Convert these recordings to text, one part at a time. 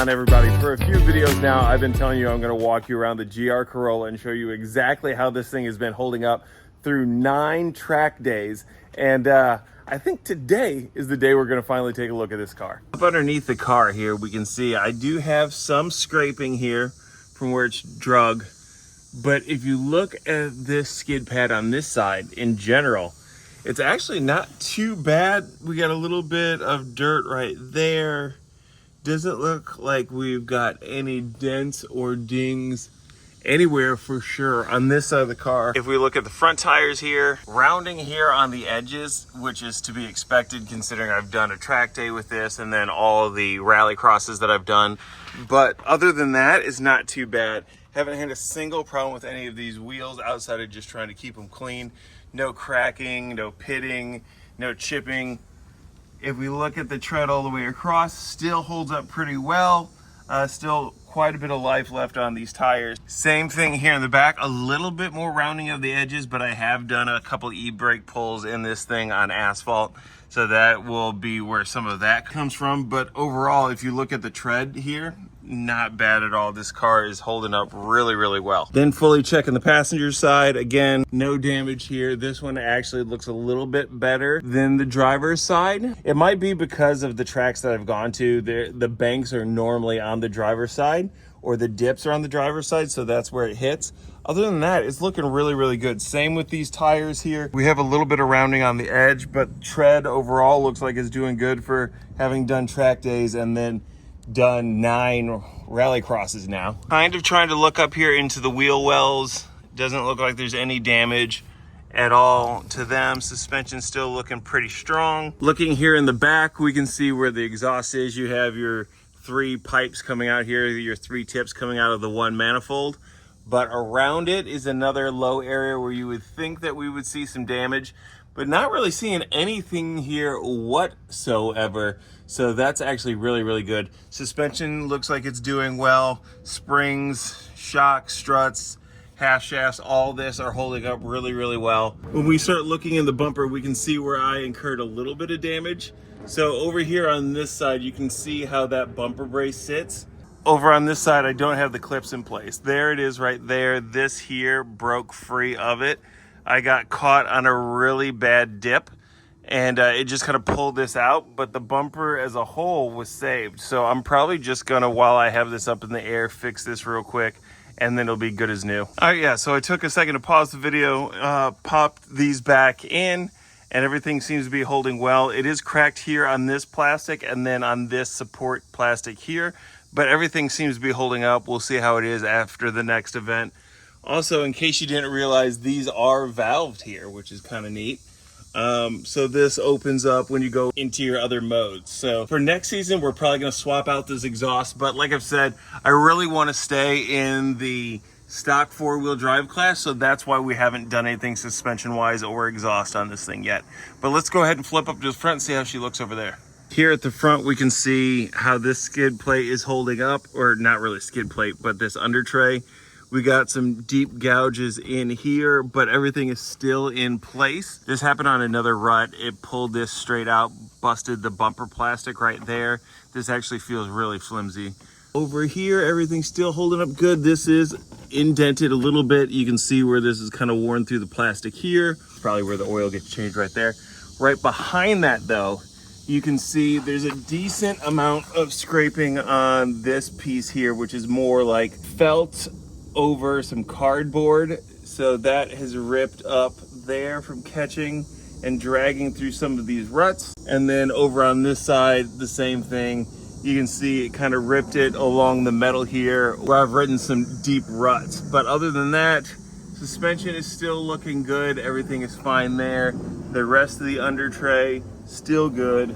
on, everybody? For a few videos now, I've been telling you I'm going to walk you around the GR Corolla and show you exactly how this thing has been holding up through 9 track days. And I think today is the day we're going to finally take a look at this car. Up underneath the car here, we can see I do have some scraping here from where it's drug. But if you look at this skid pad on this side in general, it's actually not too bad. We got a little bit of dirt right there. Doesn't look like we've got any dents or dings anywhere for sure on this side of the car. If we look at the front tires here, rounding here on the edges, which is to be expected considering I've done a track day with this and then all the rally crosses that I've done. But other than that, it's not too bad. Haven't had a single problem with any of these wheels outside of just trying to keep them clean. No cracking, no pitting, no chipping. If we look at the tread all the way across, still holds up pretty well. Still quite a bit of life left on these tires. Same thing here in the back, a little bit more rounding of the edges, but I have done a couple e-brake pulls in this thing on asphalt. So that will be where some of that comes from. But overall, if you look at the tread here, not bad at all. This car is holding up really, really well. Then fully checking the passenger side. Again, no damage here. This one actually looks a little bit better than the driver's side. It might be because of the tracks that I've gone to. The banks are normally on the driver's side or the dips are on the driver's side, so that's where it hits. Other than that, it's looking really, really good. Same with these tires here. We have a little bit of rounding on the edge, but tread overall looks like it's doing good for having done track days and then done 9 rally crosses now. Kind of trying to look up here into the wheel wells. Doesn't look like there's any damage at all to them. Suspension still looking pretty strong. Looking here in the back, we can see where the exhaust is. You have your 3 pipes coming out here, your 3 tips coming out of the 1 manifold. But around it is another low area where you would think that we would see some damage, but not really seeing anything here whatsoever. So that's actually really, really good. Suspension looks like it's doing well. Springs, shocks, struts, half shafts, all this are holding up really, really well. When we start looking in the bumper, we can see where I incurred a little bit of damage. So over here on this side, you can see how that bumper brace sits. Over on this side, I don't have the clips in place. There it is right there. This here broke free of it. I got caught on a really bad dip and it just kind of pulled this out, but the bumper as a whole was saved. So I'm probably just gonna, while I have this up in the air, fix this real quick and then it'll be good as new. All right, yeah, so I took a second to pause the video, popped these back in, and everything seems to be holding well. It is cracked here on this plastic and then on this support plastic here, but everything seems to be holding up. We'll see how it is after the next event. Also, in case you didn't realize, these are valved here, which is kind of neat. So this opens up when you go into your other modes. So for next season, we're probably going to swap out this exhaust. But like I've said, I really want to stay in the stock 4-wheel drive class. So that's why we haven't done anything suspension-wise or exhaust on this thing yet. But let's go ahead and flip up to the front and see how she looks over there. Here at the front, we can see how this skid plate is holding up, or not really skid plate, but this under tray. We got some deep gouges in here, but everything is still in place. This happened on another rut. It pulled this straight out, busted the bumper plastic right there. This actually feels really flimsy. Over here, everything's still holding up good. This is indented a little bit. You can see where this is kind of worn through the plastic here. Probably where the oil gets changed right there. Right behind that though, you can see there's a decent amount of scraping on this piece here, which is more like felt over some cardboard. So that has ripped up there from catching and dragging through some of these ruts. And then over on this side, the same thing. You can see it kind of ripped it along the metal here where I've ridden some deep ruts. But other than that, suspension is still looking good. Everything is fine there. The rest of the under tray, still good.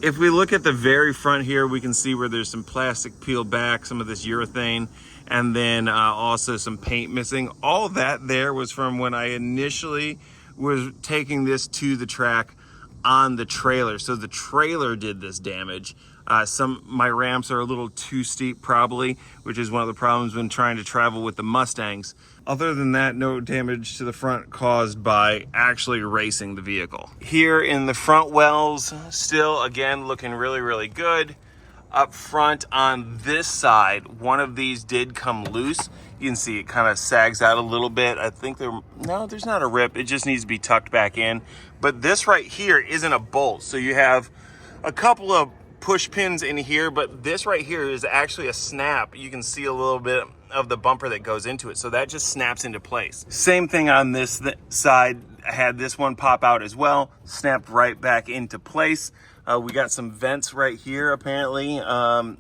If we look at the very front here, we can see where there's some plastic peeled back, some of this urethane, and then also some paint missing. All that there was from when I initially was taking this to the track on the trailer. So the trailer did this damage. My ramps are a little too steep probably, which is one of the problems when trying to travel with the Mustangs. Other than that, no damage to the front caused by actually racing the vehicle. Here in the front wells, still again looking really, really good. up front on this side, one of these did come loose. You can see it kind of sags out a little bit. I think there's not a rip. It just needs to be tucked back in. But this right here isn't a bolt. So you have a couple of push pins in here, but this right here is actually a snap. You can see a little bit of the bumper that goes into it. So that just snaps into place. Same thing on this side. I had this one pop out as well, snapped right back into place. We got some vents right here apparently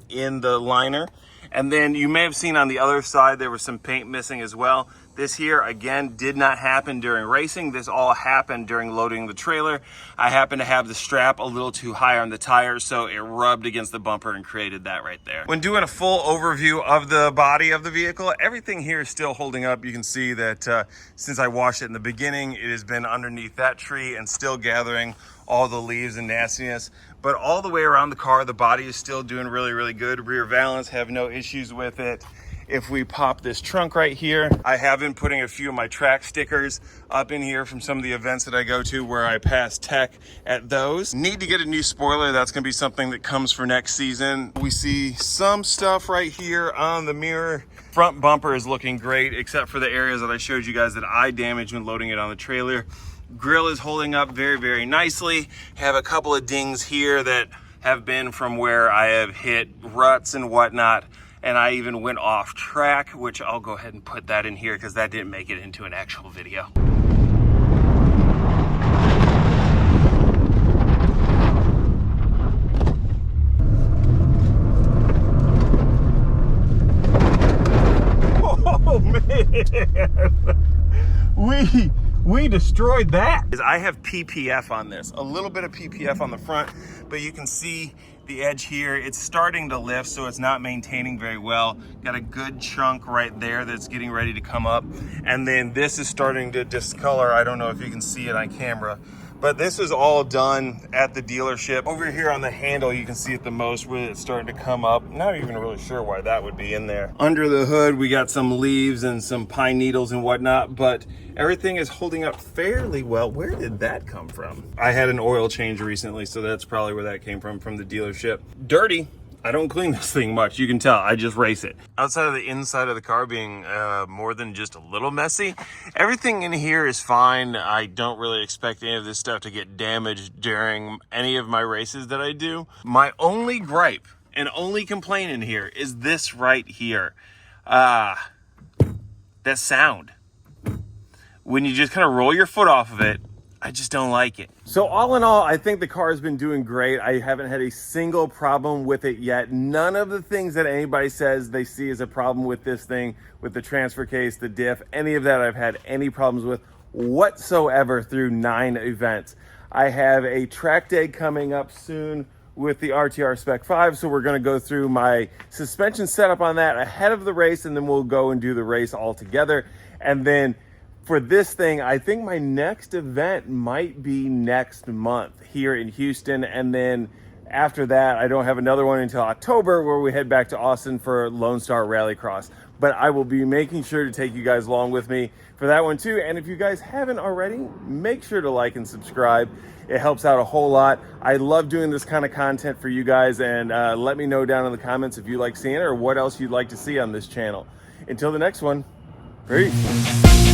in the liner. And then you may have seen on the other side there was some paint missing as well. This here, again, did not happen during racing. This all happened during loading the trailer. I happened to have the strap a little too high on the tires, so it rubbed against the bumper and created that right there. When doing a full overview of the body of the vehicle, everything here is still holding up. You can see that since I washed it in the beginning, it has been underneath that tree and still gathering all the leaves and nastiness. But all the way around the car, the body is still doing really, really good. Rear valance, have no issues with it. If we pop this trunk right here, I have been putting a few of my track stickers up in here from some of the events that I go to where I pass tech at those. Need to get a new spoiler. That's gonna be something that comes for next season. We see some stuff right here on the mirror. Front bumper is looking great, except for the areas that I showed you guys that I damaged when loading it on the trailer. Grill is holding up very, very nicely. Have a couple of dings here that have been from where I have hit ruts and whatnot. And I even went off track, which I'll go ahead and put that in here because that didn't make it into an actual video. Oh man, we destroyed that. I have PPF on this, a little bit of PPF on the front, but you can see the edge here, it's starting to lift, so it's not maintaining very well. Got a good chunk right there that's getting ready to come up. And then this is starting to discolor. I don't know if you can see it on camera, but this is all done at the dealership. Over here on the handle, you can see it the most where it's starting to come up. Not even really sure why that would be in there. Under the hood, we got some leaves and some pine needles and whatnot, but everything is holding up fairly well. Where did that come from? I had an oil change recently, so that's probably where that came from the dealership. Dirty. I don't clean this thing much, you can tell, I just race it. Outside of the inside of the car being more than just a little messy, everything in here is fine. I don't really expect any of this stuff to get damaged during any of my races that I do. My only gripe and only complaint in here is this right here. That sound. When you just kind of roll your foot off of it, I just don't like it. So all in all, I think the car has been doing great. I haven't had a single problem with it yet. None of the things that anybody says they see as a problem with this thing, with the transfer case, the diff, any of that I've had any problems with whatsoever through 9 events. I have a track day coming up soon with the RTR Spec 5, so we're gonna go through my suspension setup on that ahead of the race, and then we'll go and do the race all together. And then for this thing, I think my next event might be next month here in Houston. And then after that, I don't have another one until October where we head back to Austin for Lone Star Rallycross. But I will be making sure to take you guys along with me for that one too. And if you guys haven't already, make sure to like and subscribe. It helps out a whole lot. I love doing this kind of content for you guys. And let me know down in the comments if you like seeing it or what else you'd like to see on this channel. Until the next one, peace.